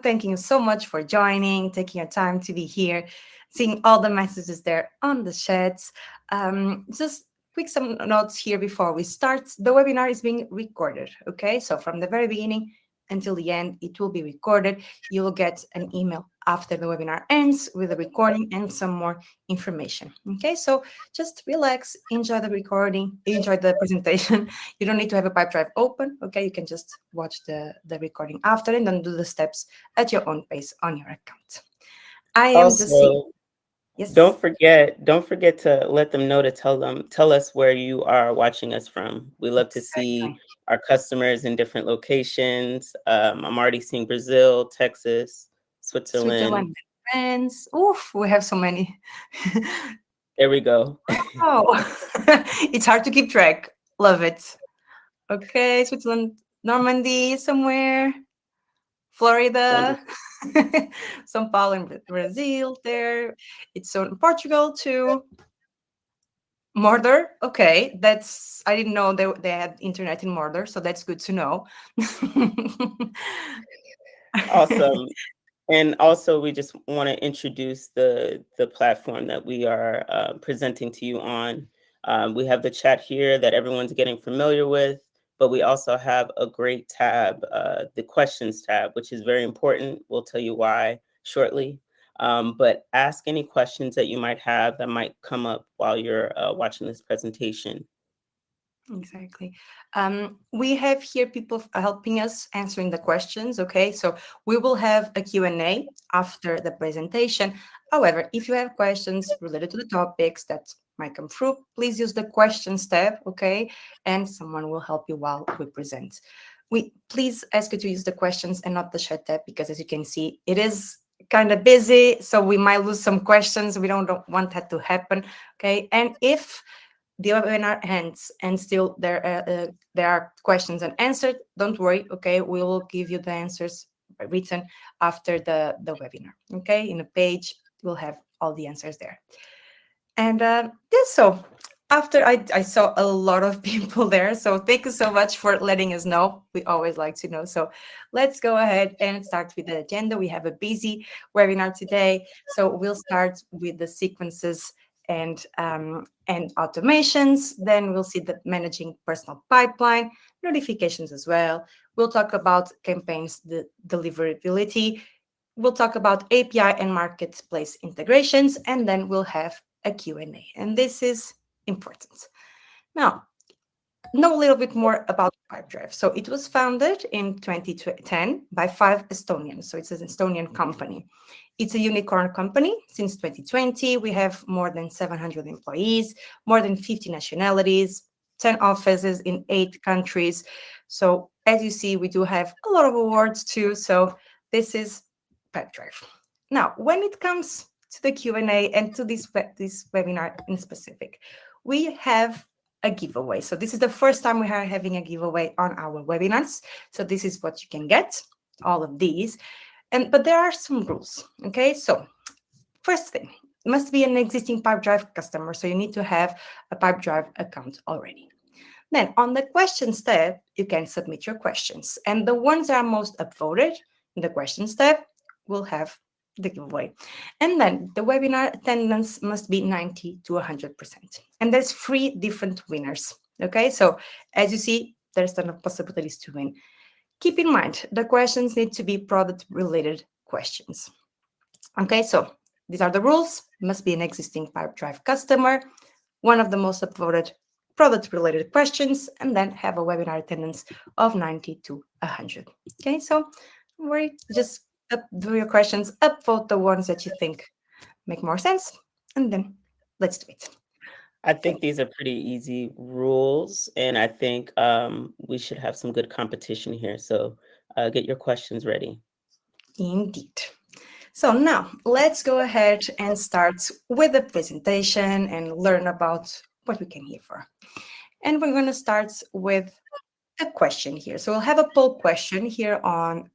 Thanking you so much for joining, taking your time to be here, seeing all the messages there on the chats. Just quick some notes here before we start. The webinar is being recorded, okay? So from the very beginning until the end, it will be recorded. You will get an email after the webinar ends with the recording and some more information, okay? So just relax, enjoy the recording, enjoy the presentation. You don't need to have a Pipedrive open, okay? You can just watch the recording after and then do the steps at your own pace on your account. I am just seeing, Also, yes, don't forget to let them know to tell us where you are watching us from. We love to see exactly. our customers in different locations. I'm already seeing Brazil, Texas, Switzerland. Switzerland, France. Oof, we have so many. There we go. Oh, it's hard to keep track. Love it. Okay, Switzerland, Normandy, somewhere, Florida, Wonderful. São Paulo in Brazil. There, it's on Portugal too. Mordor, okay, that's I didn't know they had internet in Mordor, so that's good to know. Awesome. And also, we just want to introduce the platform that we are presenting to you on. We have the chat here that everyone's getting familiar with, but we also have a great tab, the questions tab, which is very important. We'll tell you why shortly. But ask any questions that you might have that might come up while you're watching this presentation. Exactly. We have here people helping us answering the questions. Okay, so we will have a Q&A after the presentation. However, if you have questions related to the topics that might come through, please use the questions tab. Okay, and someone will help you while we present. We please ask you to use the questions and not the chat tab because, as you can see, it is kind of busy, so we might lose some questions. We don't want that to happen. Okay, and if the webinar ends and still there are questions unanswered, don't worry. Okay, we will give you the answers by written after the webinar. Okay, in a page we'll have all the answers there. And yes, so after I saw a lot of people there, so thank you so much for letting us know. We always like to know. So let's go ahead and start with the agenda. We have a busy webinar today, so we'll start with the sequences and automations. Then we'll see the managing personal pipeline, notifications as well. We'll talk about campaigns, the deliverability. We'll talk about API and marketplace integrations, and then we'll have a Q&A. And this is important. Now, know a little bit more about Pipedrive. So it was founded in 2010 by 5 Estonians. So it's an Estonian company. It's a unicorn company since 2020. We have more than 700 employees, more than 50 nationalities, 10 offices in 8 countries. So as you see, we do have a lot of awards too. So this is Pipedrive. Now, when it comes to the Q&A and to this webinar in specific, we have a giveaway. So this is the first time we are having a giveaway on our webinars. So this is what you can get, all of these. But there are some rules, okay? So first thing, must be an existing Pipedrive customer. So you need to have a Pipedrive account already. Then on the questions tab, you can submit your questions. And the ones that are most upvoted in the questions tab will have the giveaway. And then the webinar attendance must be 90 to 100%. And there's 3 different winners. Okay, so as you see, there's a ton of possibilities to win. Keep in mind, the questions need to be product-related questions. Okay, so these are the rules. Must be an existing Pipedrive customer, one of the most upvoted product-related questions, and then have a webinar attendance of 90 to 100. Okay, so don't worry, just do your questions, upvote the ones that you think make more sense, and then let's do it. I think Okay, these are pretty easy rules, and I think we should have some good competition here. So get your questions ready. indeed. So now let's go ahead and start with the presentation and learn about what we came here for. And we're going to start with a question here. So we'll have a poll question here on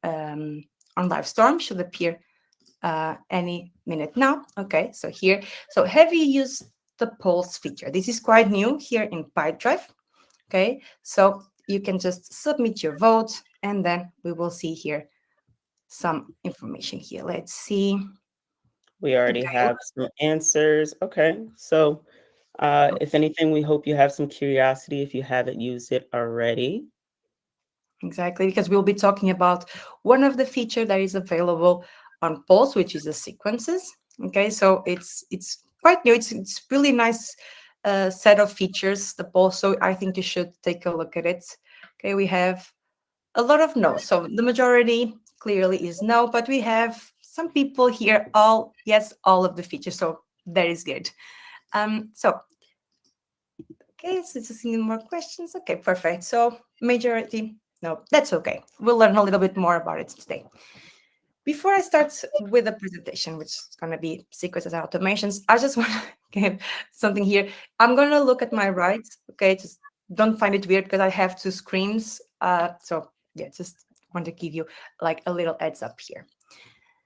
Livestorm, should appear any minute now. Okay, so here, so have you used the polls feature? This is quite new here in Pipedrive. Okay, so you can just submit your vote and then we will see here some information here. Let's see. We already Okay. have some answers. Okay. So, if anything, we hope you have some curiosity if you haven't used it already. Exactly, because we'll be talking about one of the feature that is available on Pulse, which is the sequences. Okay, so it's quite new. It's really nice set of features. The Pulse, so I think you should take a look at it. Okay, we have a lot of no. So the majority clearly is no, but we have some people here all yes, all of the features. So that is good. So okay, so just seeing more questions. Okay, perfect. So majority, no, that's okay. We'll learn a little bit more about it today. Before I start with the presentation, which is going to be sequences and automations, I just want to give something here. I'm going to look at my right. Okay, just don't find it weird because I have two screens. So yeah, just want to give you like a little heads up here.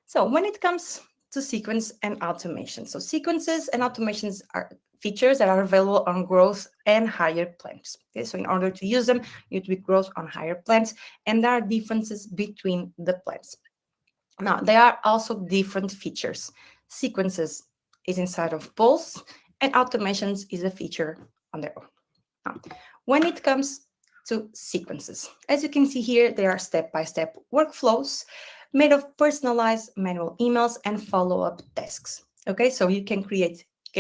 So when it comes to sequence and automation, so sequences and automations are features that are available on growth and higher plans. Okay, so in order to use them, you need to be growth on higher plans, and there are differences between the plans. Now, there are also different features. Sequences is inside of Pulse, and automations is a feature on their own. Now, when it comes to sequences, as you can see here, there are step-by-step workflows made of personalized manual emails and follow-up tasks. Okay, so you can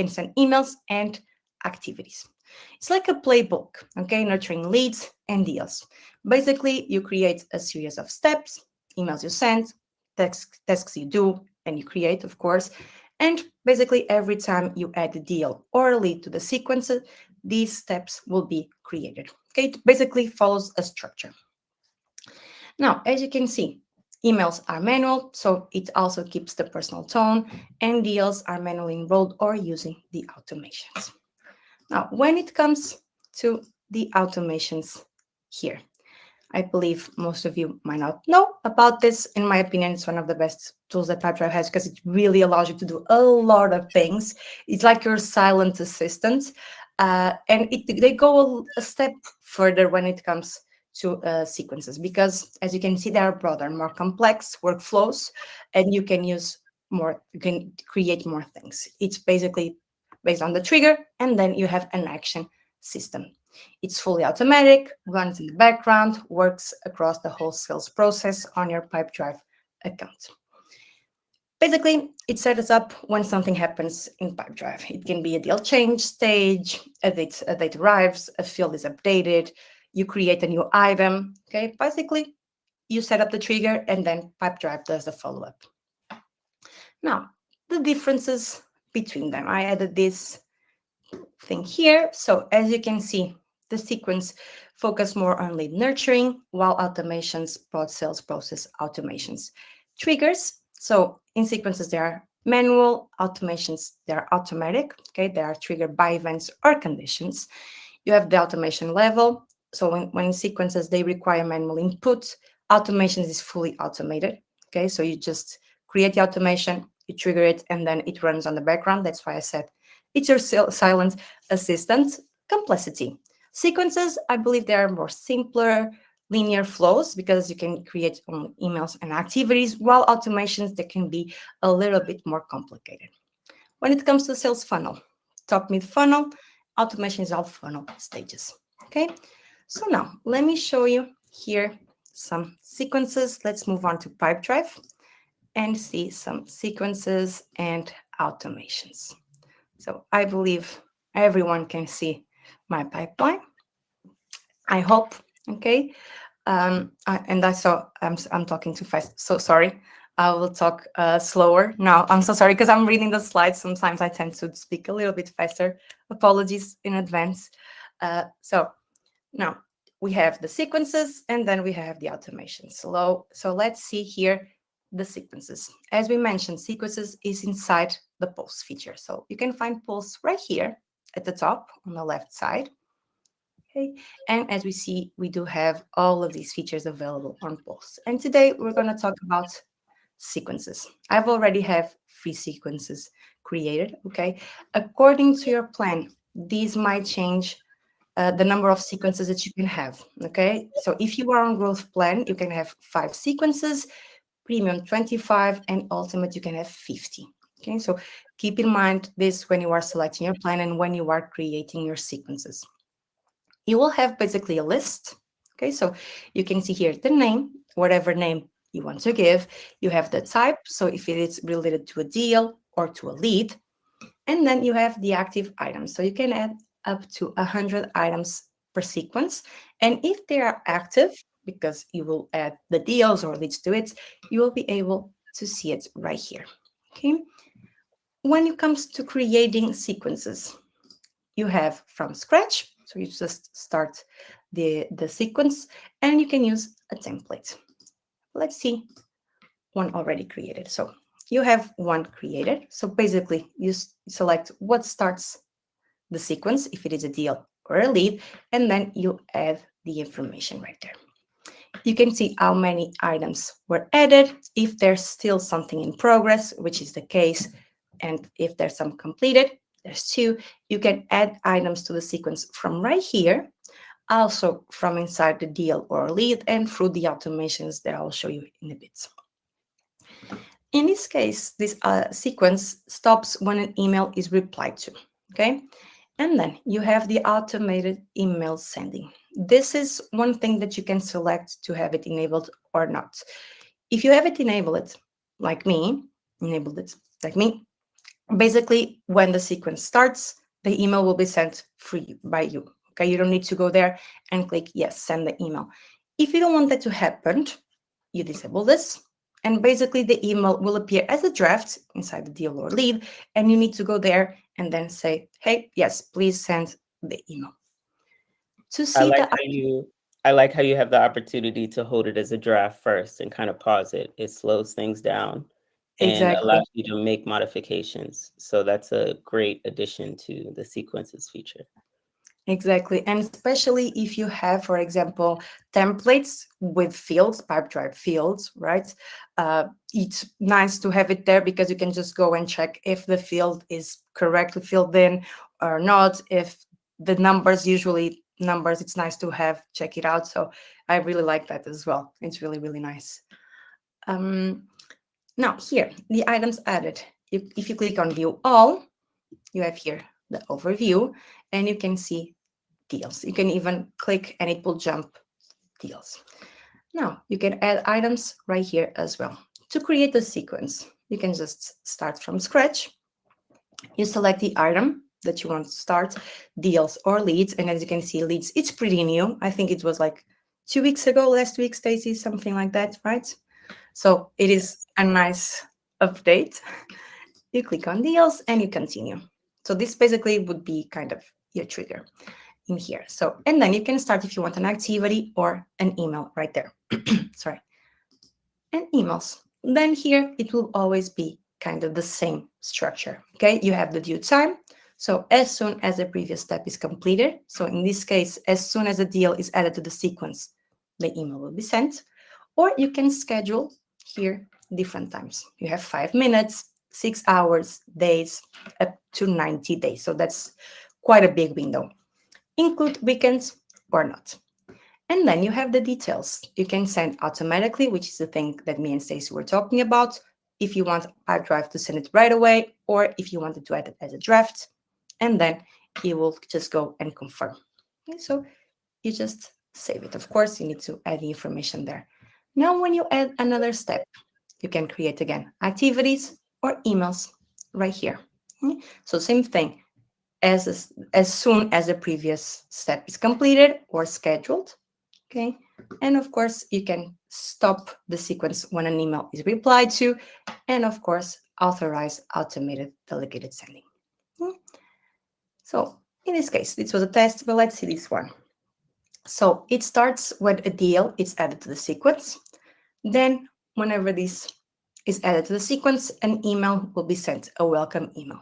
send emails and activities. It's like a playbook, okay, nurturing leads and deals. Basically, you create a series of steps, emails you send, tasks you do, and you create, of course. And basically, every time you add a deal or a lead to the sequence, these steps will be created. Okay, it basically follows a structure. Now, as you can see, emails are manual, so it also keeps the personal tone, and deals are manually enrolled or using the automations. Now, when it comes to the automations here, I believe most of you might not know about this. In my opinion, it's one of the best tools that Pipedrive has because it really allows you to do a lot of things. It's like your silent assistant. They go a step further when it comes to sequences because, as you can see, they are broader, more complex workflows, and you can use more, you can create more things. It's basically based on the trigger, and then you have an action system. It's fully automatic, runs in the background, works across the whole sales process on your Pipedrive account. Basically, it sets up when something happens in Pipedrive. It can be a deal change stage, a date arrives, a field is updated, you create a new item. Okay, basically, you set up the trigger and then Pipedrive does the follow-up. Now, the differences between them. I added this thing here. So as you can see, the sequence focus more on lead nurturing, while automations, broad sales process automations. Triggers, so in sequences, there are manual automations, they are automatic, okay? They are triggered by events or conditions. You have the automation level. So when in sequences, they require manual input. Automation is fully automated, okay? So you just create the automation, you trigger it, and then it runs on the background. That's why I said it's your silent assistant. Complexity. Sequences, I believe they are more simpler, linear flows because you can create emails and activities, while automations, they can be a little bit more complicated. When it comes to sales funnel, top mid funnel, automation is all funnel stages. Okay, so now let me show you here some sequences. Let's move on to Pipedrive and see some sequences and automations. So I believe everyone can see my pipeline. I hope. Okay. And I saw I'm talking too fast. So sorry. I will talk slower now. I'm so sorry because I'm reading the slides. Sometimes I tend to speak a little bit faster. Apologies in advance. So now we have the sequences and then we have the automation. So let's see here the sequences. As we mentioned, sequences is inside the Pulse feature. So you can find Pulse right here at the top on the left side. Okay. And as we see, we do have all of these features available on Pulse. And today we're going to talk about sequences. I've already have 3 sequences created. Okay. According to your plan, these might change the number of sequences that you can have. Okay, so if you are on growth plan, you can have 5 sequences. premium 25, and ultimate you can have 50. Okay, so keep in mind this when you are selecting your plan and when you are creating your sequences. You will have basically a list. Okay, so you can see here the name, whatever name you want to give. You have the type, so if it is related to a deal or to a lead, and then you have the active items. So you can add up to 100 items per sequence. And if they are active, because you will add the deals or leads to it, you will be able to see it right here. Okay. When it comes to creating sequences, you have from scratch. So you just start the sequence and you can use a template. Let's see one already created. So you have one created. So basically you select what starts the sequence, if it is a deal or a lead, and then you add the information right there. You can see how many items were added, if there's still something in progress, which is the case, and if there's some completed, there's two. You can add items to the sequence from right here, also from inside the deal or lead, and through the automations that I'll show you in a bit. In this case, this sequence stops when an email is replied to, okay? And then you have the automated email sending. This is one thing that you can select to have it enabled or not. If you have it enabled, like me, enabled it like me, basically when the sequence starts, the email will be sent free by you. Okay, you don't need to go there and click yes, send the email. If you don't want that to happen, you disable this, and basically the email will appear as a draft inside the deal or lead, and you need to go there and then say, hey, yes, please send the email. To I see like the how you I like how you have the opportunity to hold it as a draft first and kind of pause it. It slows things down and exactly. allows you to make modifications. So that's a great addition to the sequences feature. Exactly. And especially if you have, for example, templates with fields, Pipedrive fields, right? It's nice to have it there because you can just go and check if the field is correctly filled in or not. If the numbers, usually numbers, it's nice to have, check it out. So I really like that as well. It's really, really nice. Um, Now, here, the items added. If you click on view all, you have here the overview, and you can see deals. You can even click and it will jump deals. Now you can add items right here as well. To create a sequence, you can just start from scratch. You select the item that you want to start, deals or leads. And as you can see, leads, it's pretty new. I think it was like 2 weeks ago, last week, Stacy, something like that, right? So it is Yes. a nice update. You click on deals and you continue. So this basically would be kind of your trigger in here. So, and then you can start if you want an activity or an email right there. Sorry. And emails. Then here it will always be kind of the same structure. Okay. You have the due time. So as soon as the previous step is completed, so in this case, as soon as a deal is added to the sequence, the email will be sent. Or you can schedule here different times. You have 5 minutes, 6 hours, days, up to 90 days. So that's quite a big window. Include weekends or not. And then you have the details. You can send automatically, which is the thing that me and Stacey were talking about. If you want Pipedrive to send it right away, or if you wanted to add it as a draft, and then you will just go and confirm. Okay, so you just save it. Of course, you need to add the information there. Now, when you add another step, you can create again activities or emails right here. Okay, so same thing as soon as the previous step is completed or scheduled. Okay. And of course, you can stop the sequence when an email is replied to, and of course, authorize automated delegated sending. Hmm. So in this case, this was a test, but let's see this one. So it starts when a deal is added to the sequence. Then, whenever this is added to the sequence, an email will be sent, a welcome email.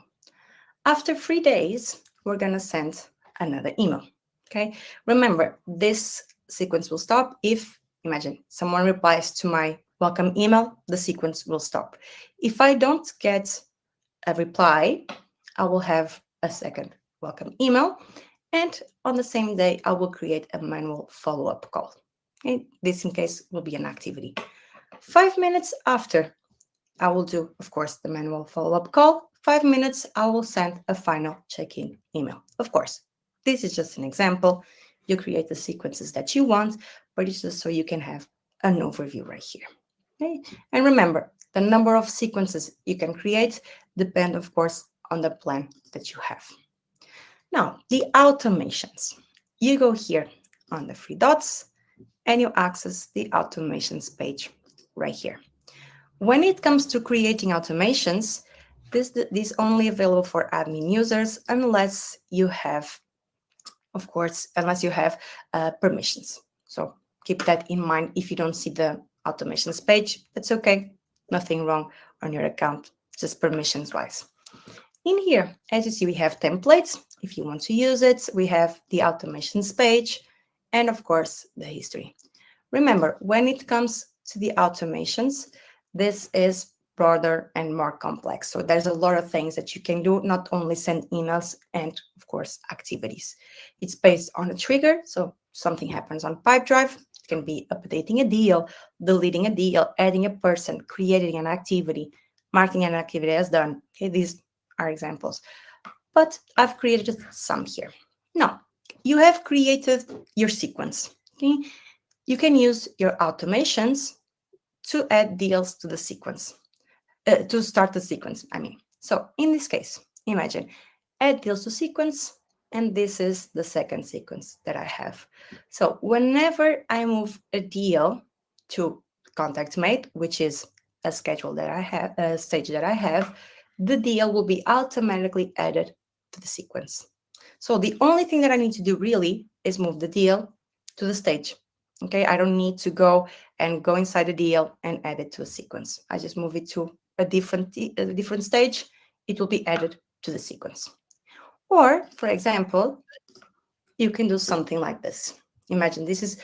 After 3 days, we're going to send another email. Okay. Remember, this sequence will stop if, imagine, someone replies to my welcome email, the sequence will stop. If I don't get a reply, I will have a second welcome email. And on the same day, I will create a manual follow up call. Okay. This, in case, will be an activity. 5 minutes after, I will do, of course, the manual follow-up call. 5 minutes, I will send a final check-in email. Of course, this is just an example. You create the sequences that you want, but it's just so you can have an overview right here. Okay? And remember, the number of sequences you can create depend, of course, on the plan that you have. Now, the automations. You go here on the three dots and you access the automations page right here. When it comes to creating automations, this only available for admin users unless you have, of course, unless you have permissions. So keep that in mind. If you don't see the automations page, that's okay. Nothing wrong on your account, just permissions wise. In here, as you see, we have templates. If you want to use it, we have the automations page and of course the history. Remember, when it comes to the automations, this is broader and more complex. So there's a lot of things that you can do, not only send emails and of course activities. It's based on a trigger. So something happens on Pipedrive. It can be updating a deal, deleting a deal, adding a person, creating an activity, marking an activity as done. Okay, these are examples. But I've created some here. Now, you have created your sequence. Okay? You can use your automations to add deals to the sequence, to start the sequence, I mean. So in this case, imagine add deals to sequence, and this is the second sequence that I have. So whenever I move a deal to contact mate, which is a schedule that I have, a stage that I have, the deal will be automatically added to the sequence. So the only thing that I need to do really is move the deal to the stage. Okay, I don't need to go inside the deal and add it to a sequence. I just move it to a different stage. It will be added to the sequence. Or, for example, you can do something like this. Imagine this is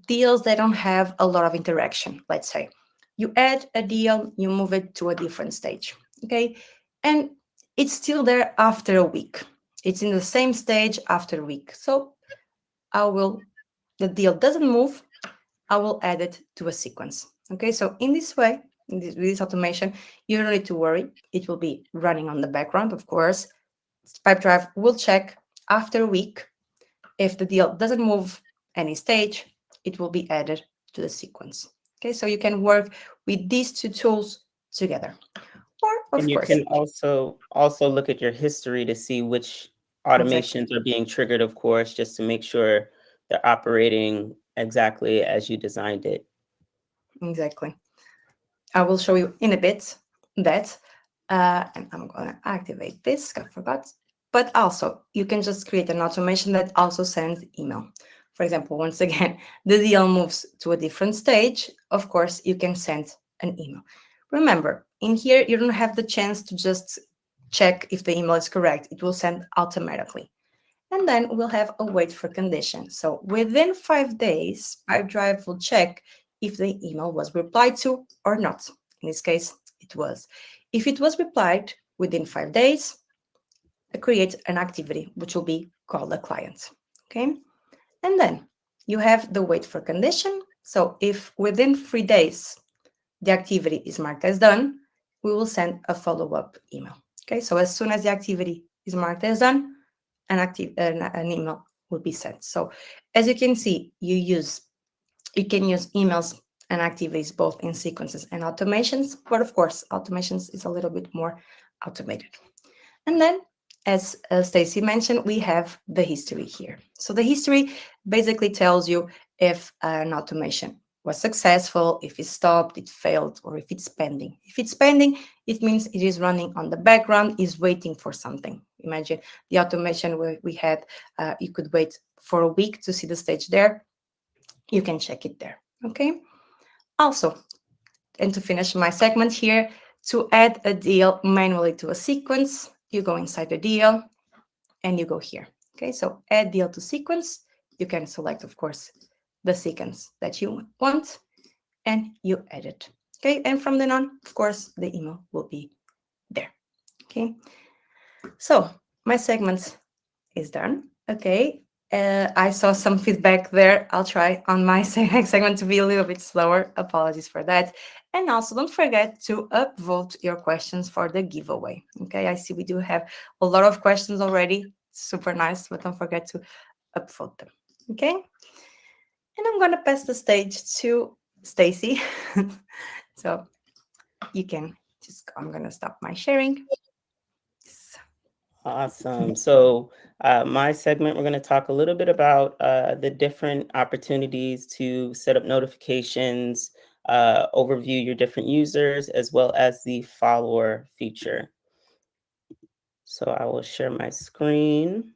deals that don't have a lot of interaction. Let's say you add a deal, you move it to a different stage. Okay, and it's still there after a week. It's in the same stage after a week. So the deal doesn't move, I will add it to a sequence. Okay, so in this way, with this automation, you don't need to worry. It will be running on the background, of course. Pipedrive will check after a week. If the deal doesn't move any stage, it will be added to the sequence. Okay, so you can work with these two tools together. Or, of And you course, can also look at your history to see which exactly, automations are being triggered, of course, just to make sure they're operating exactly as you designed it. exactly. I will show you in a bit that, and I'm going to activate this, I forgot. But also, you can just create an automation that also sends email. For example, once again, the deal moves to a different stage. Of course, you can send an email. Remember, in here, you don't have the chance to just check if the email is correct. It will send automatically. And then we'll have a wait for condition. So within 5 days, Pipedrive will check if the email was replied to or not. In this case, it was. If it was replied within 5 days, create an activity, which will be call a client. Okay. And then you have the wait for condition. So if within 3 days the activity is marked as done, we will send a follow-up email. Okay. So as soon as the activity is marked as done, an email will be sent. So as you can see, you can use emails and activities both in sequences and automations, but of course, automations is a little bit more automated. And then, as Stacy mentioned, we have the history here. So the history basically tells you if an automation was successful, if it stopped, it failed, or if it's pending. If it's pending, it means it is running on the background, is waiting for something. Imagine the automation where we had, you could wait for a week to see the stage there. You can check it there, okay? Also, and to finish my segment here, to add a deal manually to a sequence, you go inside the deal and you go here. Okay, so add deal to sequence. You can select, of course, the sequence that you want and you add it. Okay, and from then on, of course, the email will be there. Okay, so my segment is done. Okay, I saw some feedback there. I'll try on my segment to be a little bit slower. Apologies for that. And also, don't forget to upvote your questions for the giveaway. Okay, I see we do have a lot of questions already. Super nice, but don't forget to upvote them. Okay, and I'm gonna pass the stage to Stacy. So you can just. I'm gonna stop my sharing. Yes. Awesome. So, my segment, we're going to talk a little bit about the different opportunities to set up notifications, overview your different users, as well as the follower feature. So, I will share my screen.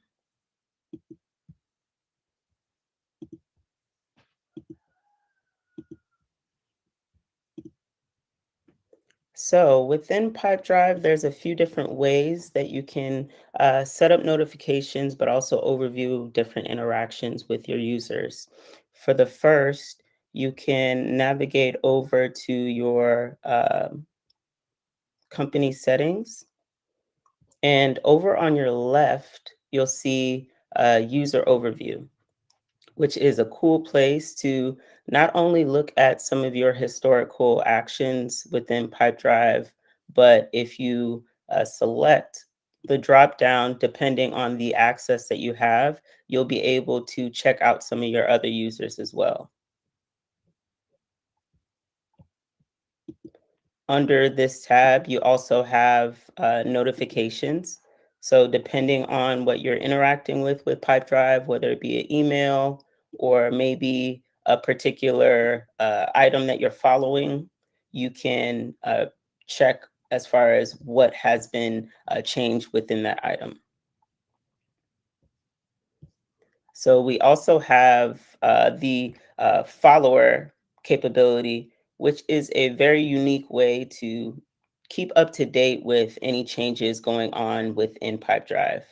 So within Pipedrive, there's a few different ways that you can set up notifications, but also overview different interactions with your users. For the first, you can navigate over to your company settings. And over on your left, you'll see user overview, which is a cool place to not only look at some of your historical actions within Pipedrive, but if you select the drop down, depending on the access that you have, you'll be able to check out some of your other users as well. Under this tab, you also have notifications. So depending on what you're interacting with Pipedrive, whether it be an email or maybe a particular item that you're following, you can check as far as what has been changed within that item. So we also have the follower capability, which is a very unique way to keep up to date with any changes going on within Pipedrive.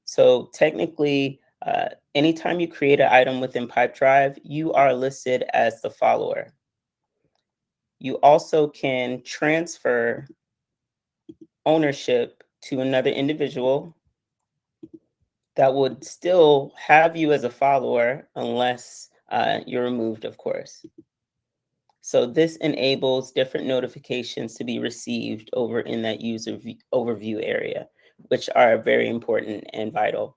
So technically, anytime you create an item within Pipedrive, you are listed as the follower. You also can transfer ownership to another individual that would still have you as a follower unless you're removed, of course. So this enables different notifications to be received over in that user overview area, which are very important and vital.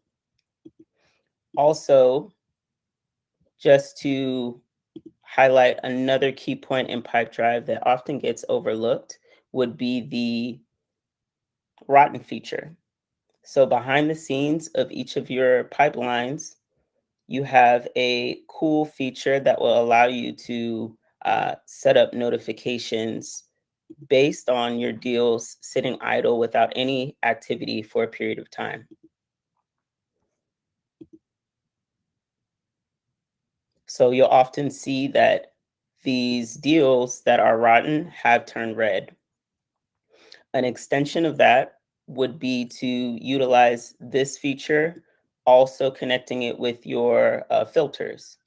Also, just to highlight another key point in Pipedrive that often gets overlooked would be the rotten feature. So behind the scenes of each of your pipelines, you have a cool feature that will allow you to set up notifications based on your deals sitting idle without any activity for a period of time. So you'll often see that these deals that are rotten have turned red. An extension of that would be to utilize this feature, also connecting it with your filters.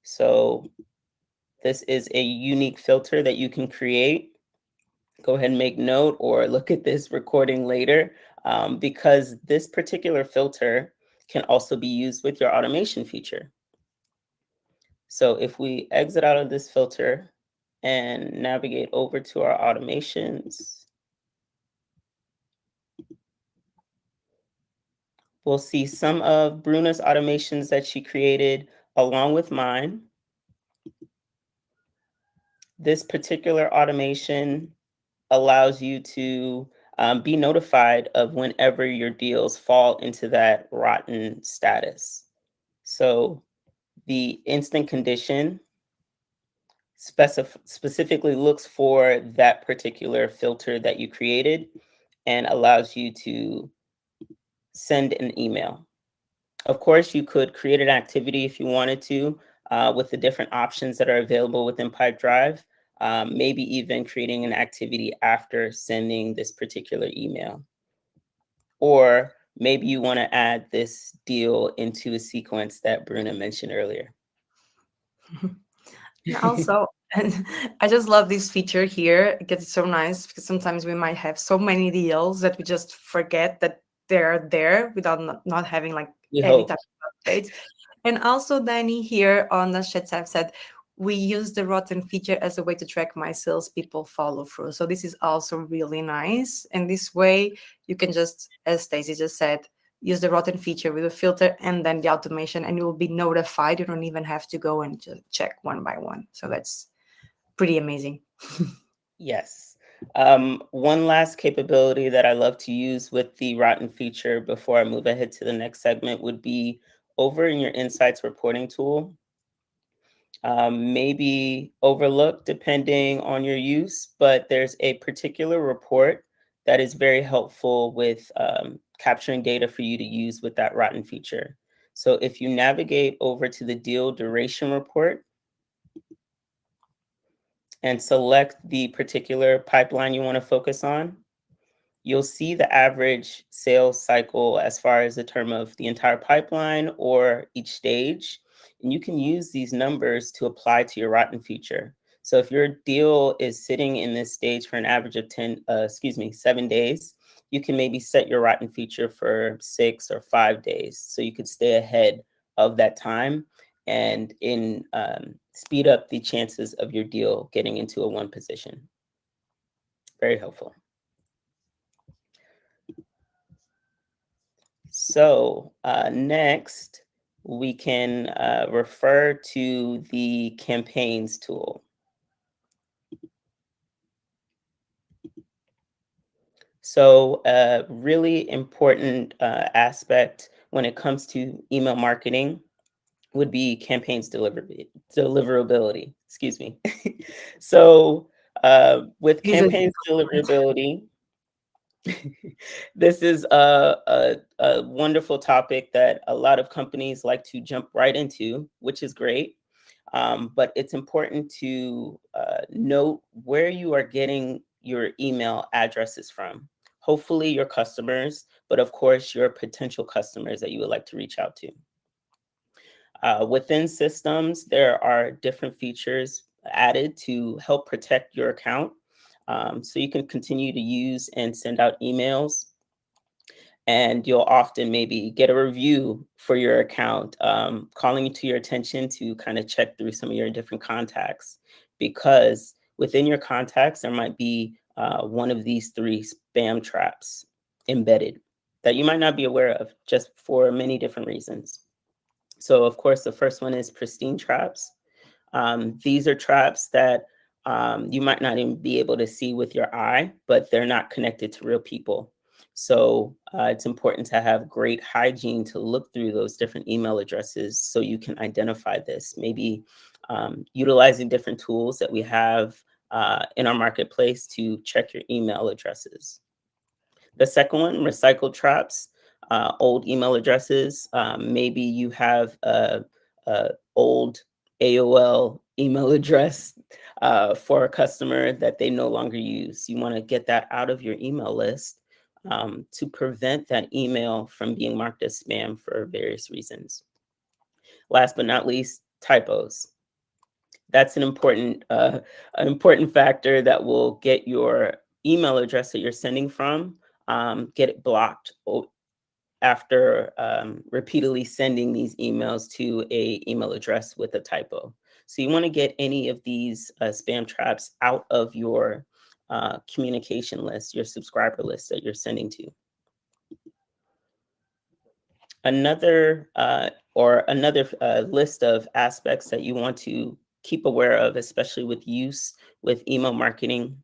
So this is a unique filter that you can create. Go ahead and make note or look at this recording later, because this particular filter can also be used with your automation feature. So if we exit out of this filter and navigate over to our automations, we'll see some of Bruna's automations that she created along with mine. This particular automation allows you to be notified of whenever your deals fall into that rotten status. So the instant condition specifically looks for that particular filter that you created and allows you to send an email. Of course, you could create an activity if you wanted to with the different options that are available within Pipedrive, maybe even creating an activity after sending this particular email. Or maybe you want to add this deal into a sequence that Bruna mentioned earlier. And also, and I just love this feature here because it's so nice because sometimes we might have so many deals that we just forget that they're there without not having like We any hope. type of updates. And also, Danny here on the chat have said we use the rotten feature as a way to track my salespeople follow through. So this is also really nice. And this way, you can just, as Stacey just said, use the rotten feature with a filter and then the automation, and you will be notified. You don't even have to go and just check one by one. So that's pretty amazing. Yes. One last capability that I love to use with the Rotten feature before I move ahead to the next segment would be over in your Insights reporting tool. Maybe overlooked depending on your use, but there's a particular report that is very helpful with capturing data for you to use with that Rotten feature. So if you navigate over to the deal duration report and select the particular pipeline you want to focus on, you'll see the average sales cycle as far as the term of the entire pipeline or each stage. And you can use these numbers to apply to your Rotten feature. So if your deal is sitting in this stage for an average of 7 days, you can maybe set your Rotten feature for 6 or 5 days. So you could stay ahead of that time and speed up the chances of your deal getting into a one position. Very helpful. So next, we can refer to the campaigns tool. So a really important aspect when it comes to email marketing would be campaigns deliverability. Excuse me. So with It is a campaigns deliverability, this is a wonderful topic that a lot of companies like to jump right into, which is great. But it's important to note where you are getting your email addresses from. Hopefully your customers, but of course your potential customers that you would like to reach out to. Within systems, there are different features added to help protect your account. So you can continue to use and send out emails, and you'll often maybe get a review for your account, calling to your attention to kind of check through some of your different contacts, because within your contacts, there might be one of these three spam traps embedded that you might not be aware of just for many different reasons. So of course, the first one is pristine traps. These are traps that you might not even be able to see with your eye, but they're not connected to real people. So it's important to have great hygiene to look through those different email addresses so you can identify this. Maybe utilizing different tools that we have in our marketplace to check your email addresses. The second one, recycled traps, old email addresses. Maybe you have a old AOL email address for a customer that they no longer use. You want to get that out of your email list to prevent that email from being marked as spam for various reasons. Last but not least, typos. That's an important factor that will get your email address that you're sending from, get it blocked after repeatedly sending these emails to a email address with a typo. So you want to get any of these spam traps out of your communication list, your subscriber list that you're sending to. Another list of aspects that you want to keep aware of, especially with use with email marketing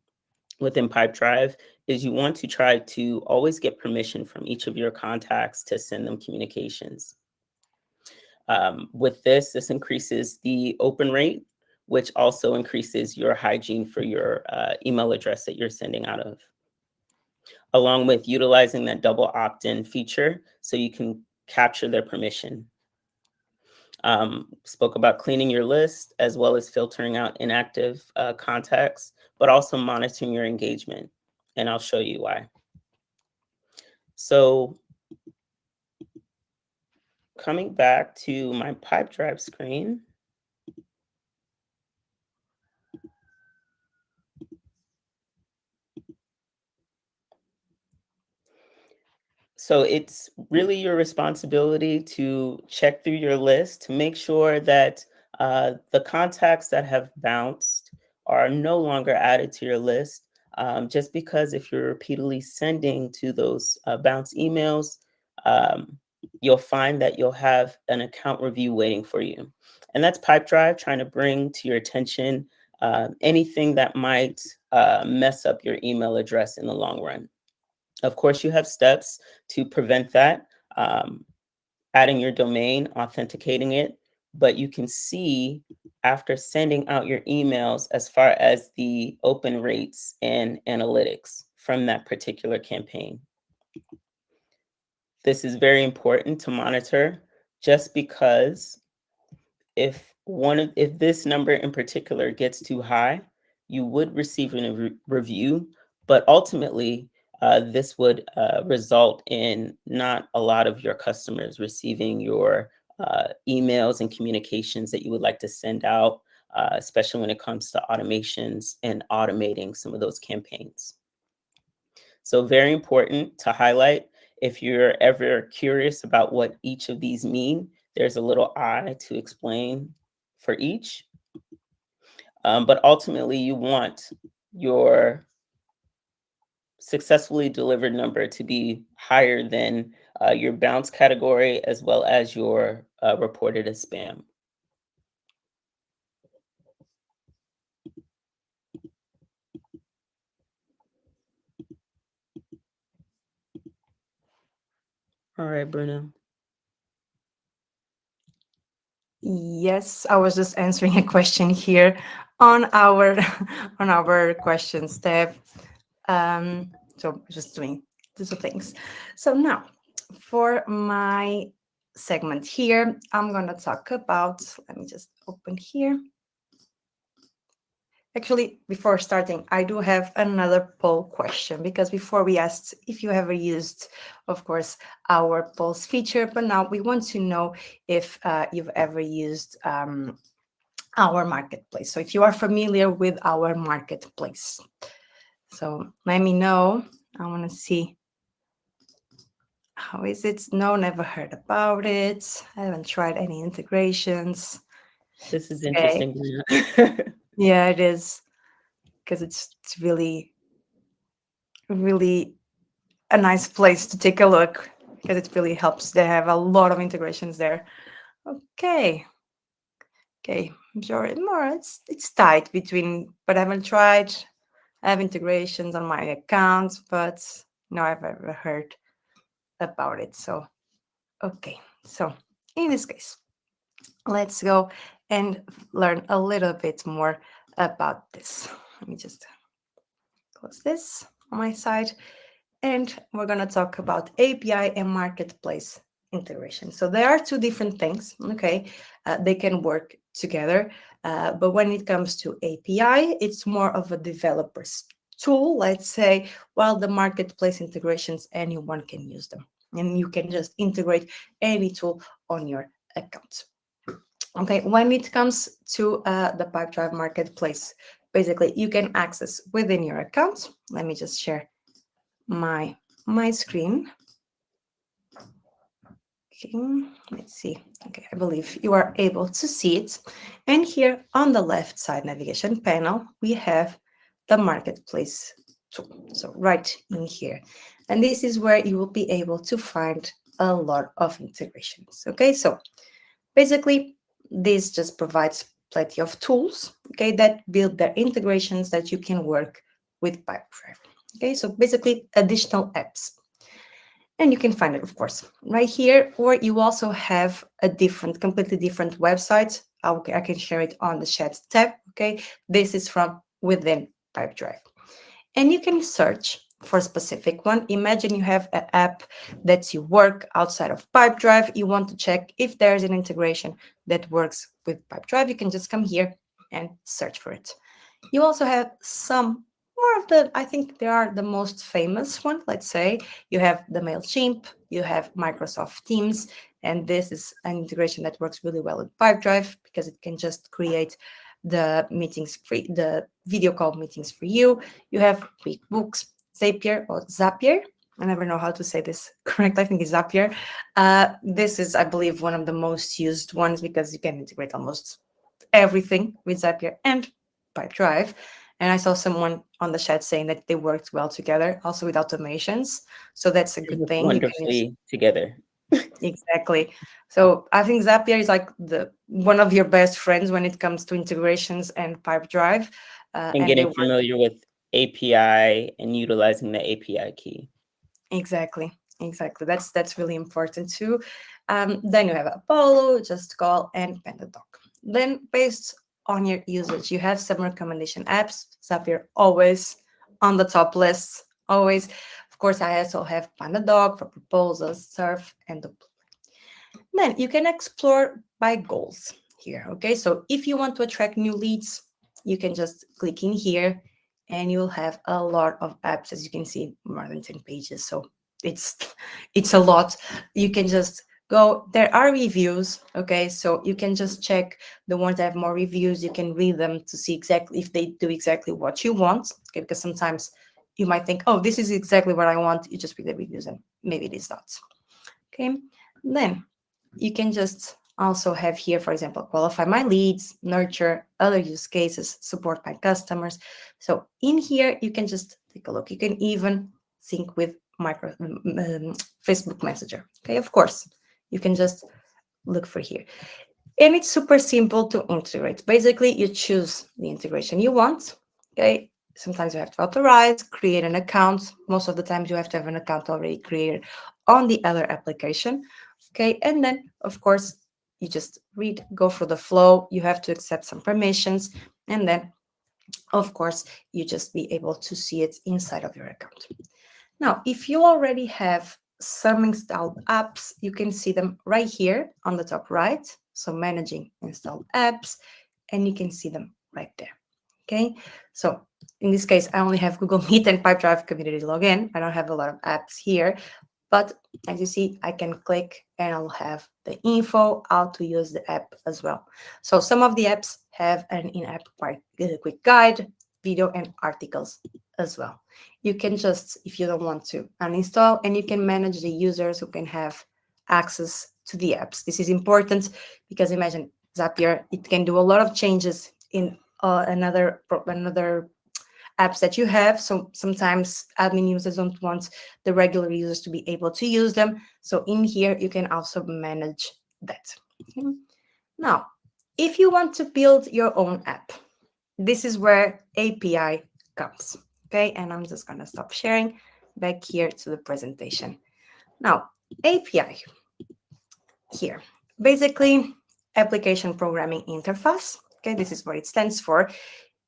within Pipedrive, is you want to try to always get permission from each of your contacts to send them communications. With this increases the open rate, which also increases your hygiene for your email address that you're sending out of, along with utilizing that double opt-in feature so you can capture their permission. Spoke about cleaning your list as well as filtering out inactive contacts, but also monitoring your engagement. And I'll show you why. So coming back to my Pipedrive screen. So it's really your responsibility to check through your list to make sure that the contacts that have bounced are no longer added to your list. Just because if you're repeatedly sending to those bounce emails, um, you'll find that you'll have an account review waiting for you. And that's Pipedrive trying to bring to your attention anything that might mess up your email address in the long run. Of course, you have steps to prevent that, um, adding your domain, authenticating it, but you can see after sending out your emails as far as the open rates and analytics from that particular campaign. This is very important to monitor just because if this number in particular gets too high, you would receive a review, but ultimately this would result in not a lot of your customers receiving your emails and communications that you would like to send out, especially when it comes to automations and automating some of those campaigns. So very important to highlight. If you're ever curious about what each of these mean, there's a little I to explain for each. But ultimately, you want your successfully delivered number to be higher than your bounce category as well as your reported as spam. All right, Bruno. Yes, I was just answering a question here on our on our questions tab. So just doing these things. So now for my segment here, I'm gonna talk about, let me just open here. Actually, before starting, I do have another poll question because before we asked if you ever used, of course, our polls feature, but now we want to know if you've ever used our marketplace. So if you are familiar with our marketplace. So let me know. I want to see how is it. No, never heard about it. I haven't tried any integrations. This is Okay. interesting, Bruno. Yeah, it is because it's really, really a nice place to take a look because it really helps. They have a lot of integrations there. Okay. Okay. I'm sure more it's tight between, but I haven't tried. I have integrations on my account, but no, I've ever heard about it. So, okay. So, in this case, let's go and learn a little bit more about this. Let me just close this on my side. And we're going to talk about API and marketplace integration. So, there are two different things, okay? They can work together. But when it comes to API, it's more of a developer's tool, let's say, while the marketplace integrations, anyone can use them. And you can just integrate any tool on your account. Okay, when it comes to the Pipedrive marketplace, basically you can access within your account. Let me just share my screen. Okay, let's see. Okay, I believe you are able to see it. And here on the left side navigation panel, we have the marketplace tool. So right in here. And this is where you will be able to find a lot of integrations. Okay, so basically this just provides plenty of tools, okay, that build their integrations that you can work with Pipedrive. Okay, so basically additional apps. And you can find it, of course, right here, or you also have a completely different website. I can share it on the chat tab. Okay, this is from within Pipedrive. And you can search for a specific one. Imagine you have an app that you work outside of Pipedrive. You want to check if there's an integration that works with Pipedrive. You can just come here and search for it. You also have some more of the, I think they are the most famous one. Let's say you have the MailChimp, you have Microsoft Teams, and this is an integration that works really well with Pipedrive because it can just create the video call meetings for you. You have QuickBooks, Zapier, I never know how to say this correct. I think it's Zapier. This is, I believe, one of the most used ones because you can integrate almost everything with Zapier and Pipedrive. And I saw someone on the chat saying that they worked well together, also with automations. So that's a They good work thing. You can use wonderfully together exactly. So I think Zapier is like the one of your best friends when it comes to integrations and Pipedrive, and and they getting work familiar with API and utilizing the API key. exactly. Exactly. That's really important too. Then you have Apollo, Just Call, and Pandadoc. Then based on your usage, you have some recommendation apps. Zapier always on the top list. Always. Of course, I also have Pandadoc for proposals, Surf, and then you can explore by goals here. Okay, so if you want to attract new leads, you can just click in here and you'll have a lot of apps. As you can see, more than 10 pages. So it's it's a lot. You can just go, there are reviews. Okay, so you can just check the ones that have more reviews. You can read them to see exactly if they do exactly what you want. Okay, because sometimes you might think, oh, this is exactly what I want. You just read the reviews and maybe it is not. Okay, then you can just also have here, for example, qualify my leads, nurture other use cases, support my customers. So in here, you can just take a look. You can even sync with Facebook Messenger. Okay, of course, you can just look for here. And it's super simple to integrate. Basically, you choose the integration you want. Okay, sometimes you have to authorize, create an account. Most of the times, you have to have an account already created on the other application. Okay, and then of course, you just read, go through the flow. You have to accept some permissions, and then of course, you just be able to see it inside of your account. Now, if you already have some installed apps, you can see them right here on the top right. So managing installed apps, and you can see them right there. Okay, so in this case, I only have Google Meet and Pipedrive Community Login. I don't have a lot of apps here, but as you see, I can click and I'll have the info, how to use the app as well. So some of the apps have an in-app quick guide, video, and articles as well. You can just, if you don't want to, uninstall, and you can manage the users who can have access to the apps. This is important because imagine Zapier, it can do a lot of changes in another apps that you have. So sometimes admin users don't want the regular users to be able to use them. So in here, you can also manage that. Okay. Now, if you want to build your own app, this is where API comes. Okay, and I'm just gonna stop sharing back here to the presentation. Now, API here, basically application programming interface. Okay, this is what it stands for.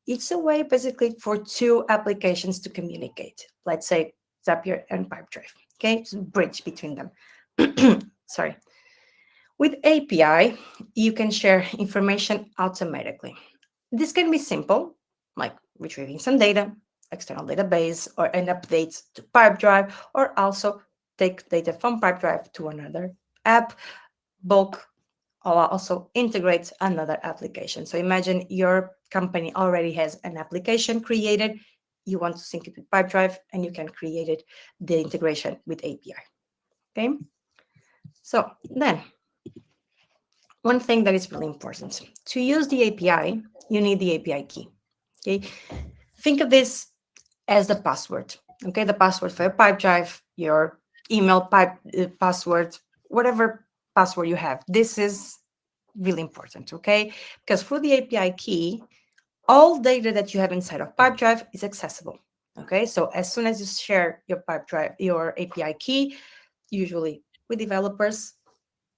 It's a way basically for two applications to communicate. Let's say Zapier and Pipedrive. Okay, it's a bridge between them. Sorry. With API, you can share information automatically. This can be simple, like retrieving some data, external database, or an update to Pipedrive, or also take data from Pipedrive to another app, bulk, or also integrate another application. So imagine your company already has an application created, you want to sync it with Pipedrive, and you can create it, the integration with API. Okay. So then, one thing that is really important to use the API, you need the API key. Okay. Think of this as the password. Okay, the password for your Pipedrive, your email password, whatever password you have. This is really important, okay? Because through the API key, all data that you have inside of Pipedrive is accessible. Okay, so as soon as you share your Pipedrive, your API key, usually with developers,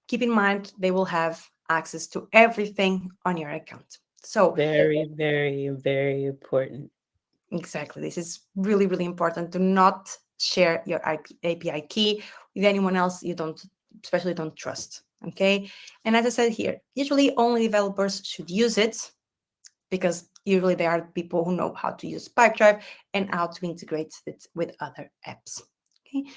keep in mind they will have access to everything on your account. So Very, very, very important. exactly. This is really, really important. Do not share your API key with anyone else you don't, especially don't trust. Okay. And as I said here, usually only developers should use it because usually they are people who know how to use Pipedrive and how to integrate it with other apps. Okay.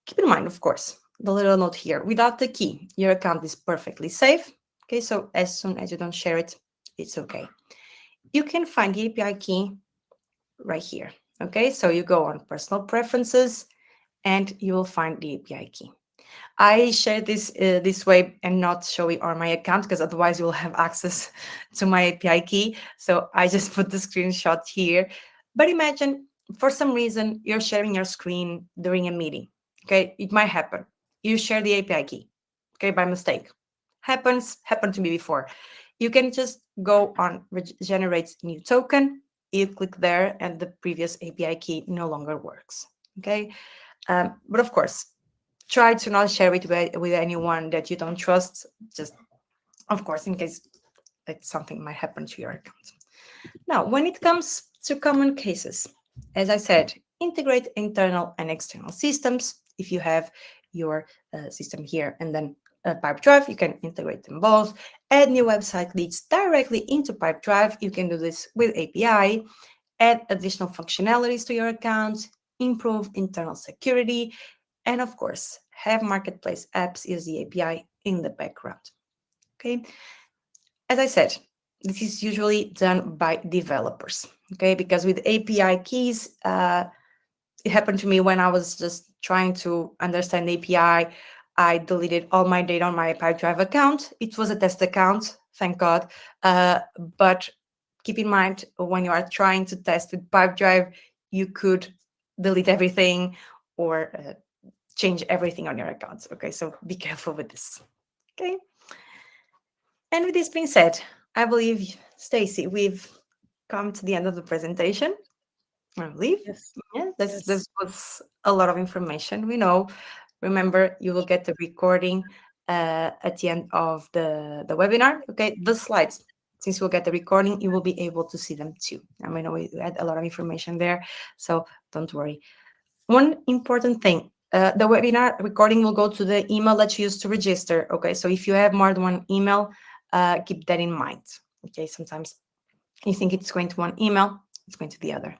Keep in mind, of course, the little note here, without the key, your account is perfectly safe. Okay. So as soon as you don't share it, it's okay. You can find the API key right here. Okay, so you go on personal preferences and you will find the API key. I share this way and not show it on my account because otherwise you will have access to my API key. So I just put the screenshot here. But imagine for some reason you're sharing your screen during a meeting. Okay, it might happen. You share the API key, okay, by mistake. Happened to me before. You can just go on generate new token. You click there, and the previous API key no longer works. Okay, but of course, try to not share it with anyone that you don't trust. Just, of course, in case that something might happen to your account. Now, when it comes to common cases, as I said, integrate internal and external systems. If you have your system here and then Pipedrive, you can integrate them both. Add new website leads directly into Pipedrive. You can do this with API. Add additional functionalities to your account. Improve internal security. And of course, have marketplace apps use the API in the background. Okay. As I said, this is usually done by developers. Okay. Because with API keys, it happened to me when I was just trying to understand API. I deleted all my data on my Pipedrive account. It was a test account, thank God. But keep in mind, when you are trying to test with Pipedrive, you could delete everything or change everything on your accounts. Okay, so be careful with this. Okay. And with this being said, I believe, Stacy, we've come to the end of the presentation. I believe. Yes. Yeah, Yes. this was a lot of information. We know. Remember, you will get the recording at the end of the webinar. Okay, the slides. Since we'll get the recording, you will be able to see them too. I mean, we had a lot of information there, so don't worry. One important thing, the webinar recording will go to the email that you used to register. Okay, so if you have more than one email, keep that in mind. Okay, sometimes you think it's going to one email, it's going to the other.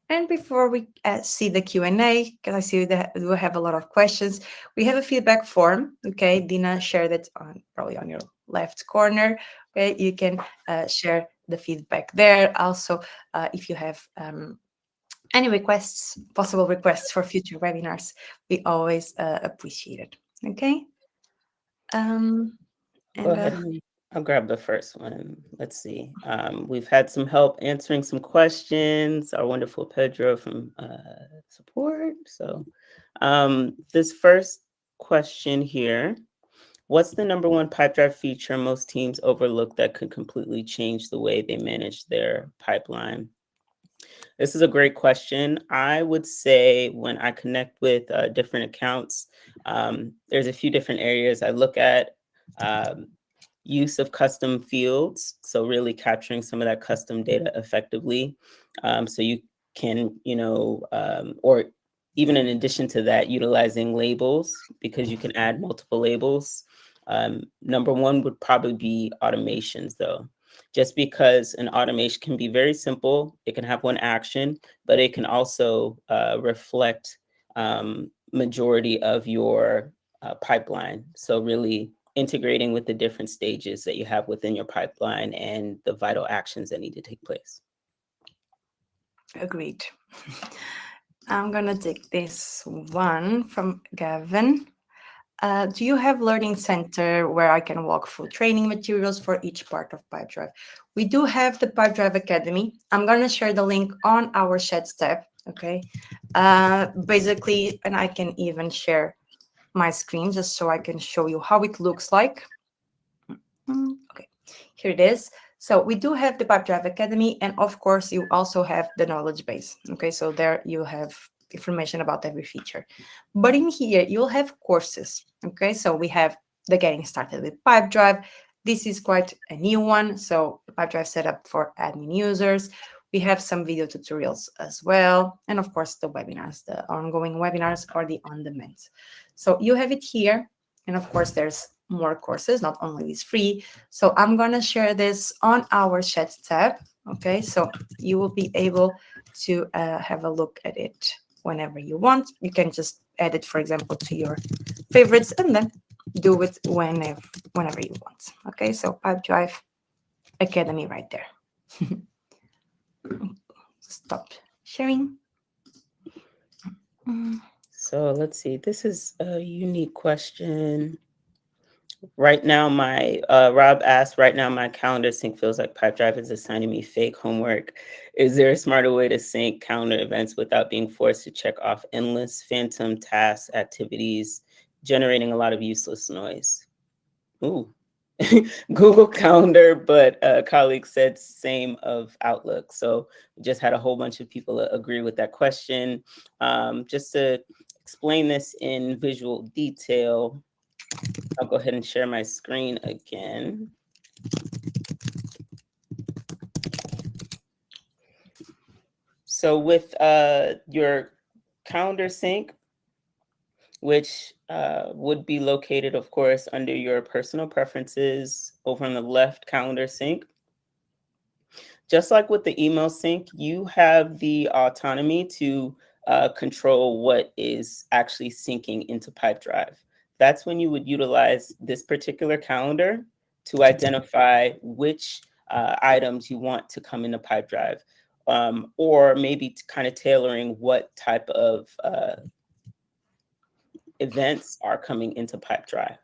And before we see the Q&A, because I see that we have a lot of questions, we have a feedback form. Okay, Dina shared it on probably on your left corner. Okay, you can share the feedback there. Also, if you have any requests, possible requests for future webinars, we always appreciate it. Okay. Go And ahead and I'll grab the first one. Let's see. We've had some help answering some questions. Our wonderful Pedro from support. So this first question here, what's the number one Pipedrive feature most teams overlook that could completely change the way they manage their pipeline? This is a great question. I would say when I connect with different accounts, there's a few different areas I look at. Use of custom fields, so really capturing some of that custom data effectively. So you can, or even in addition to that, utilizing labels, because you can add multiple labels. Number one would probably be automations, though. Just because an automation can be very simple, it can have one action, but it can also reflect majority of your pipeline. So really integrating with the different stages that you have within your pipeline and the vital actions that need to take place. agreed. I'm gonna take this one from Gavin. Do you have learning center where I can walk through training materials for each part of Pipedrive? We do have the Pipedrive Academy. I'm gonna share the link on our chat tab. Okay. Basically, and I can even share my screen just so I can show you how it looks like. Okay, here it is. So we do have the Pipedrive Academy, and of course, you also have the knowledge base. Okay, so there you have information about every feature. But in here, you'll have courses. Okay, so we have the Getting Started with Pipedrive. This is quite a new one. So the Pipedrive setup for admin users. We have some video tutorials as well. And of course, the webinars, the ongoing webinars or the on-demand. So you have it here. And of course, there's more courses, not only these free. So I'm going to share this on our chat tab. Okay, so you will be able to have a look at it whenever you want. You can just add it, for example, to your favorites and then do it whenever you want. Okay, so Pipedrive Academy right there. Stop sharing. So let's see. This is a unique question. Right now, my Rob asked, right now my calendar sync feels like Pipedrive is assigning me fake homework. Is there a smarter way to sync calendar events without being forced to check off endless phantom tasks, activities, generating a lot of useless noise? Ooh. Google Calendar, but a colleague said same of Outlook. So we just had a whole bunch of people agree with that question. Just to explain this in visual detail, I'll go ahead and share my screen again. So with your calendar sync, which would be located, of course, under your personal preferences over on the left, calendar sync. Just like with the email sync, you have the autonomy to control what is actually syncing into Pipedrive. That's when you would utilize this particular calendar to identify which items you want to come into Pipedrive, or maybe kind of tailoring what type of events are coming into Pipedrive.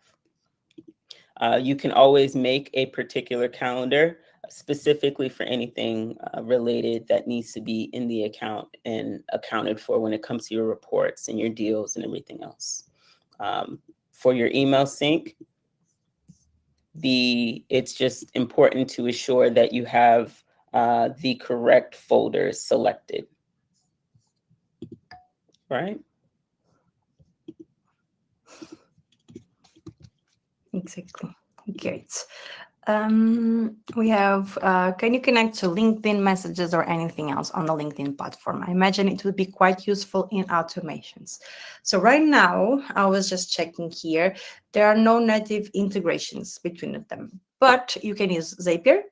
You can always make a particular calendar specifically for anything related that needs to be in the account and accounted for when it comes to your reports and your deals and everything else. For your email sync, it's just important to assure that you have the correct folders selected, right? Exactly. Great. We have, can you connect to LinkedIn messages or anything else on the LinkedIn platform? I imagine it would be quite useful in automations. So right now, I was just checking here, there are no native integrations between them, but you can use Zapier.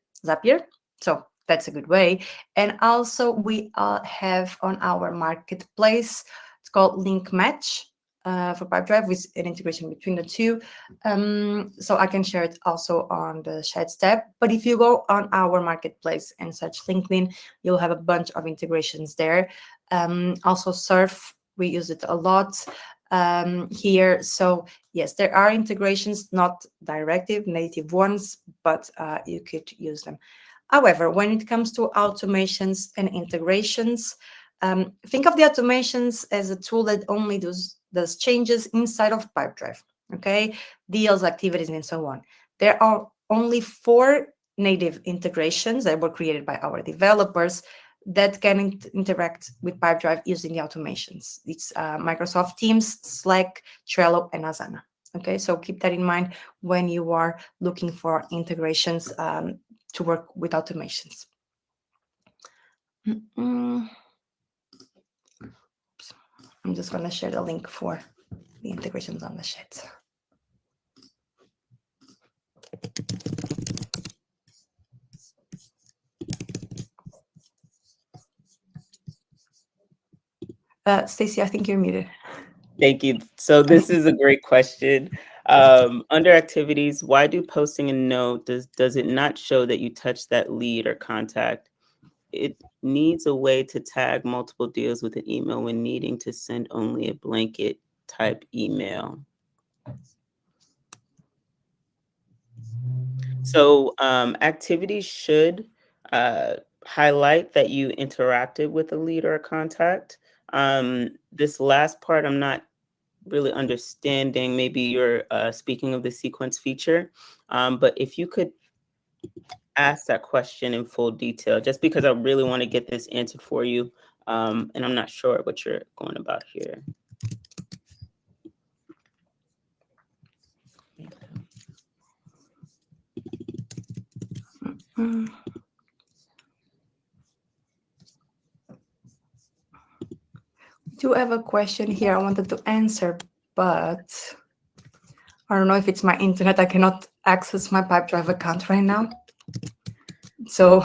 So that's a good way. And also we have on our marketplace, it's called Link Match for Pipedrive with an integration between the two. So I can share it also on the Chats tab. But if you go on our marketplace and search LinkedIn, you'll have a bunch of integrations there. Also Surf, we use it a lot here. So yes, there are integrations, not directive native ones, but you could use them. However, when it comes to automations and integrations, think of the automations as a tool that only does changes inside of Pipedrive, okay? Deals, activities, and so on. There are only 4 native integrations that were created by our developers that can interact with Pipedrive using the automations. It's Microsoft Teams, Slack, Trello, and Asana. Okay, so keep that in mind when you are looking for integrations to work with automations. I'm just going to share the link for the integrations on the chat. Stacey, I think you're muted. Thank you. So this is a great question. Under activities, why do posting a note, does it not show that you touched that lead or contact? It needs a way to tag multiple deals with an email when needing to send only a blanket type email. So activities should highlight that you interacted with a lead or a contact. This last part, I'm not really understanding. Maybe you're speaking of the sequence feature, but if you could ask that question in full detail, just because I really want to get this answered for you, and I'm not sure what you're going about here. We do have a question here I wanted to answer, but I don't know if it's my internet. I cannot access my Pipedrive account right now. So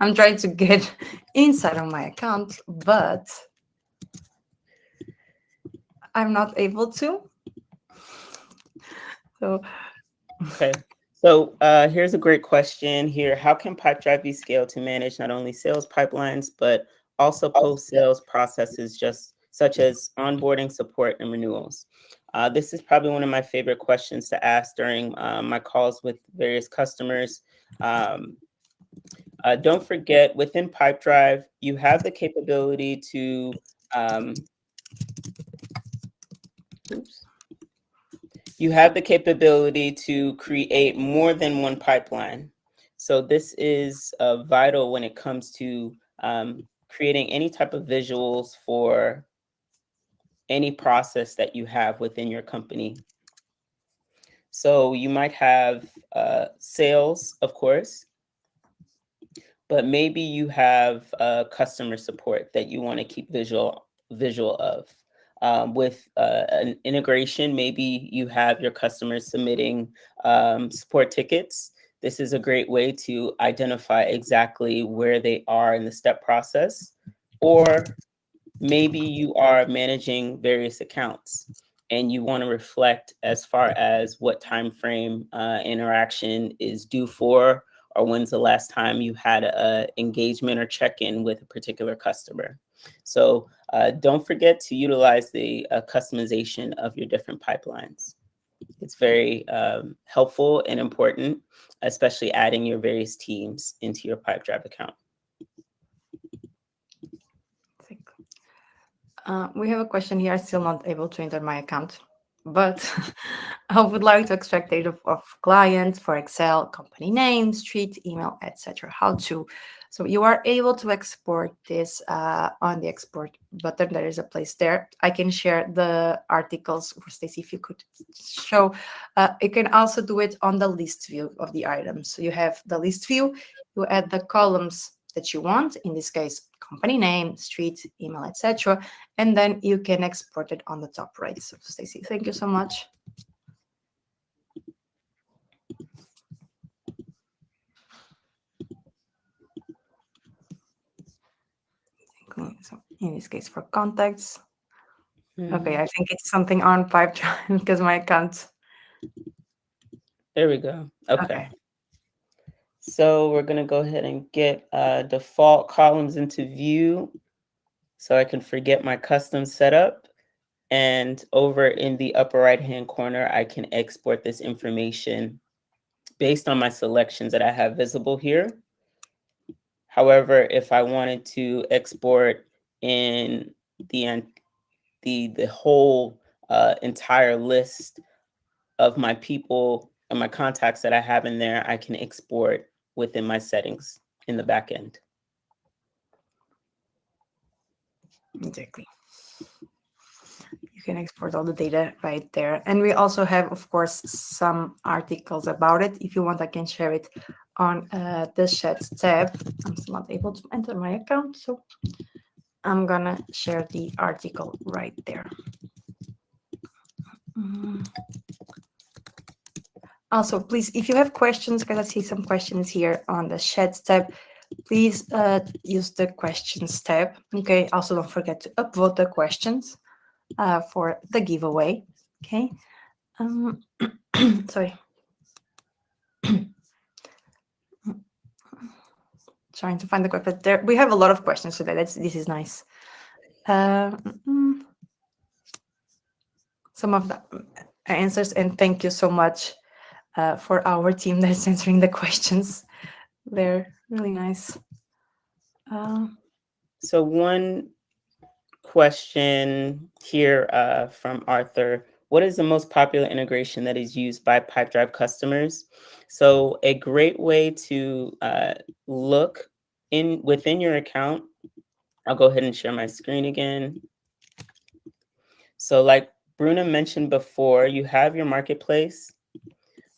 I'm trying to get inside of my account, but I'm not able to. So Okay. So here's a great question here. How can Pipedrive be scaled to manage not only sales pipelines, but also post-sales processes, just such as onboarding, support, and renewals. This is probably one of my favorite questions to ask during my calls with various customers. Um, don't forget, within Pipedrive, you have the capability to um, oops, you have the capability to create more than one pipeline. So this is vital when it comes to creating any type of visuals for any process that you have within your company. So you might have sales, of course, but maybe you have customer support that you want to keep visual of. With an integration, maybe you have your customers submitting support tickets. This is a great way to identify exactly where they are in the step process. Or maybe you are managing various accounts and you want to reflect as far as what time frame interaction is due for, or when's the last time you had a engagement or check-in with a particular customer. So don't forget to utilize the customization of your different pipelines. It's very helpful and important, especially adding your various teams into your Pipedrive account. We have a question here. I'm still not able to enter my account, but I would like to extract data of clients for Excel, company name, street, email, etc. How to? So you are able to export this on the export button. There is a place there. I can share the articles for Stacy if you could show. You can also do it on the list view of the items. So you have the list view. You add the columns that you want. In this case, company name, street, email, etc. And then you can export it on the top right. So Stacy, thank you so much. So in this case, for contacts. Okay, I think it's something on Pipedrive because my account. There we go. Okay. So we're going to go ahead and get default columns into view so I can forget my custom setup. And over in the upper right-hand corner, I can export this information based on my selections that I have visible here. However, if I wanted to export in the whole entire list of my people and my contacts that I have in there, I can export within my settings in the back end. Exactly. You can export all the data right there. And we also have, of course, some articles about it. If you want, I can share it on the chat tab. I'm still not able to enter my account, so I'm gonna share the article right there. Also, please, if you have questions, because I see some questions here on the chat tab, please use the questions tab. Okay, also don't forget to upvote the questions for the giveaway. Okay, sorry. Trying to find the question, but there we have a lot of questions today. This is nice. Some of the answers, and thank you so much for our team that's answering the questions. They're really nice. So one question here from Arthur: what is the most popular integration that is used by Pipedrive customers? So a great way to look within your account, I'll go ahead and share my screen again. So like Bruna mentioned before, you have your marketplace,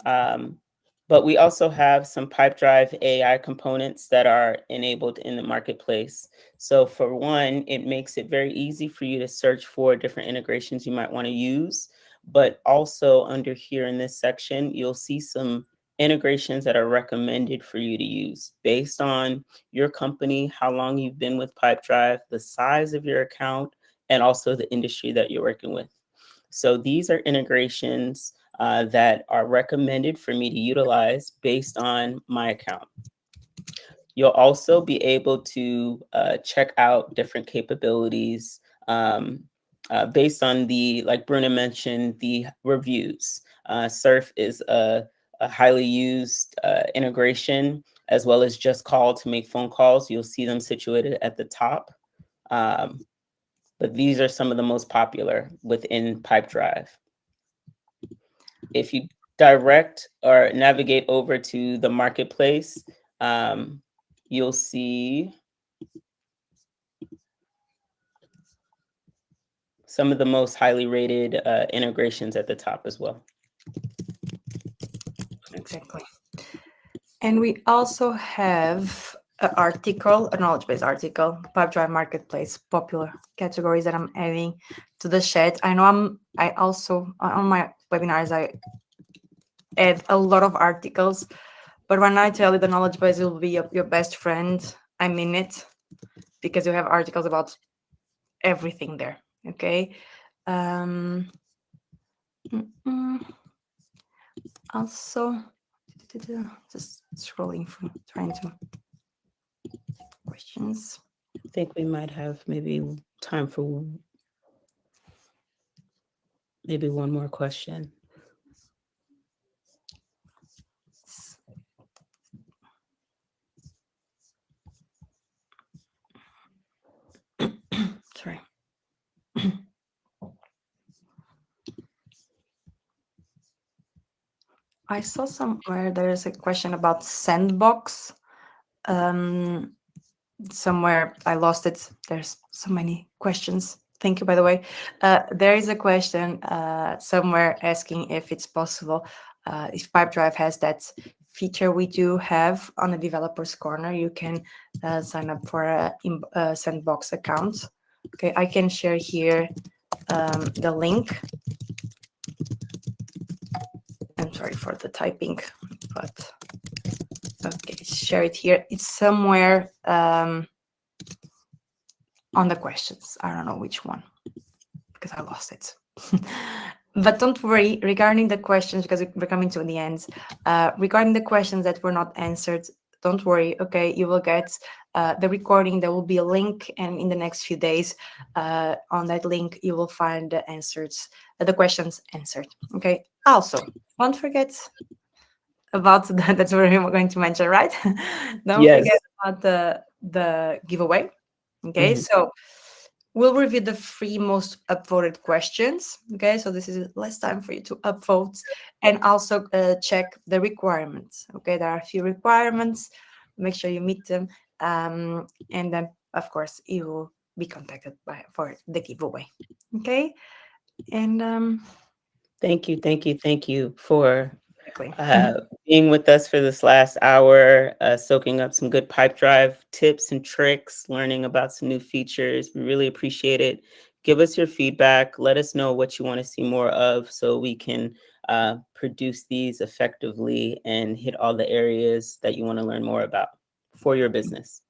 but we also have some Pipedrive AI components that are enabled in the marketplace. So for one, it makes it very easy for you to search for different integrations you might want to use. But also under here in this section, you'll see some integrations that are recommended for you to use based on your company, how long you've been with Pipedrive, the size of your account, and also the industry that you're working with. So these are integrations that are recommended for me to utilize based on my account. You'll also be able to check out different capabilities based on the, like Bruna mentioned, the reviews. Surf is a highly used integration, as well as Just Call to make phone calls. You'll see them situated at the top. But these are some of the most popular within Pipedrive. If you direct or navigate over to the marketplace, you'll see some of the most highly rated integrations at the top as well. Exactly. And we also have an article, a knowledge-based article, Pipedrive Marketplace, popular categories that I'm adding to the chat. I know I also, on my webinars, I add a lot of articles, but when I tell you the knowledge base will be your best friend, I mean it, because you have articles about everything there, okay? Also, just scrolling through, trying to questions. I think we might have maybe time for maybe one more question. Sorry. I saw somewhere there is a question about sandbox. Somewhere I lost it. There's so many questions. Thank you, by the way. There is a question somewhere asking if it's possible, if Pipedrive has that feature we do have on the developers corner. You can sign up for a sandbox account. Okay, I can share here the link. I'm sorry for the typing, but okay, share it here. It's somewhere on the questions. I don't know which one because I lost it. But don't worry regarding the questions, because we're coming to the end. Regarding the questions that were not answered, don't worry. Okay, you will get the recording. There will be a link, and in the next few days, on that link, you will find the answers, the questions answered. Okay. Also, don't forget about that. That's what we're going to mention, right? Don't Yes. forget about the giveaway. Okay, so we'll review the three most upvoted questions. Okay, so this is less time for you to upvote, and also check the requirements. Okay, there are a few requirements. Make sure you meet them, and then of course you will be contacted for the giveaway. Okay, and Thank you for exactly. being with us for this last hour, soaking up some good Pipedrive tips and tricks, learning about some new features. We really appreciate it. Give us your feedback. Let us know what you want to see more of so we can produce these effectively and hit all the areas that you want to learn more about for your business.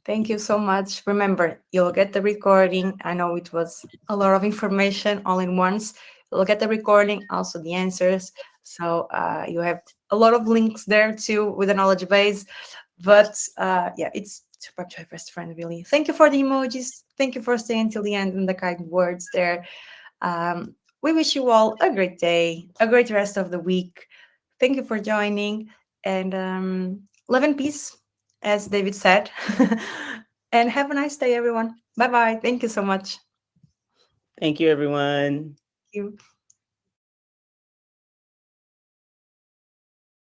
Thank you so much. Remember, you'll get the recording. I know it was a lot of information all in once. You'll get the recording, also the answers. So you have a lot of links there too with the knowledge base. But yeah, it's super best friend, really. Thank you for the emojis. Thank you for staying till the end and the kind words there. We wish you all a great day, a great rest of the week. Thank you for joining, and love and peace, as David said. And have a nice day, everyone. Bye bye. Thank you so much. Thank you, everyone. Thank you.